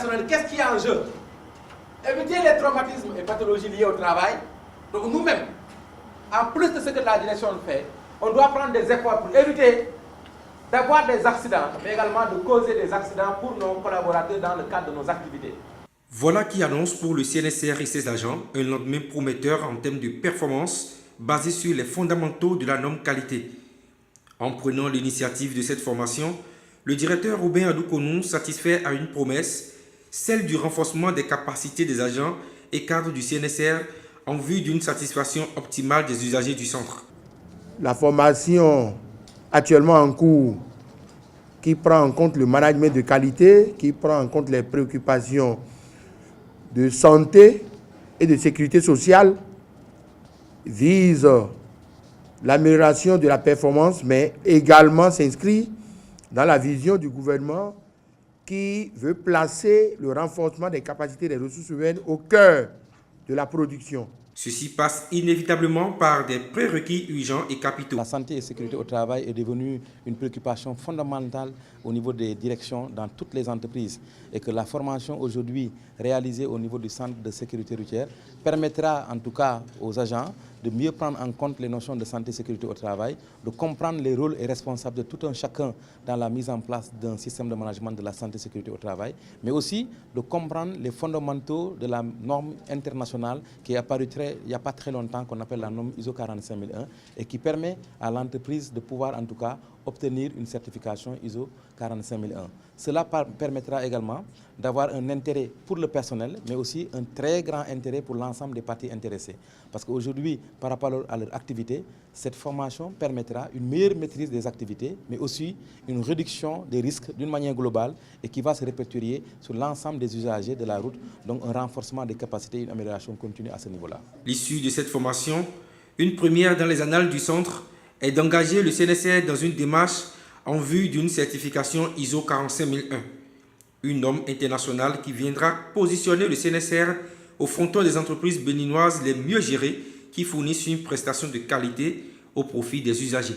opérationnel, qu'est-ce qu'il y a en jeu? Éviter les traumatismes et pathologies liées au travail. Donc nous-mêmes, en plus de ce que la direction fait, on doit prendre des efforts pour éviter d'avoir des accidents, mais également de causer des accidents pour nos collaborateurs dans le cadre de nos activités. Voilà qui annonce pour le CNSR et ses agents un lendemain prometteur en termes de performance basé sur les fondamentaux de la norme qualité. En prenant l'initiative de cette formation, le directeur Robin Adoukonou satisfait à une promesse, celle du renforcement des capacités des agents et cadres du CNSR en vue d'une satisfaction optimale des usagers du centre. La formation actuellement en cours qui prend en compte le management de qualité, qui prend en compte les préoccupations de santé et de sécurité sociale, vise l'amélioration de la performance, mais également s'inscrit dans la vision du gouvernement qui veut placer le renforcement des capacités des ressources humaines au cœur de la production. Ceci passe inévitablement par des prérequis urgents et capitaux. La santé et sécurité au travail est devenue une préoccupation fondamentale au niveau des directions dans toutes les entreprises et que la formation aujourd'hui réalisée au niveau du centre de sécurité routière permettra en tout cas aux agents de mieux prendre en compte les notions de santé et sécurité au travail, de comprendre les rôles et responsables de tout un chacun dans la mise en place d'un système de management de la santé et sécurité au travail, mais aussi de comprendre les fondamentaux de la norme internationale qui est apparue il n'y a pas très longtemps, qu'on appelle la norme ISO 45001 et qui permet à l'entreprise de pouvoir en tout cas obtenir une certification ISO 45001. Cela permettra également d'avoir un intérêt pour le personnel, mais aussi un très grand intérêt pour l'ensemble des parties intéressées. Parce qu'aujourd'hui, par rapport à leur activité, cette formation permettra une meilleure maîtrise des activités, mais aussi une réduction des risques d'une manière globale et qui va se répertorier sur l'ensemble des usagers de la route, donc un renforcement des capacités et une amélioration continue à ce niveau-là. L'issue de cette formation, une première dans les annales du centre, est d'engager le CNSR dans une démarche en vue d'une certification ISO 45001, une norme internationale qui viendra positionner le CNSR au fronton des entreprises béninoises les mieux gérées qui fournissent une prestation de qualité au profit des usagers.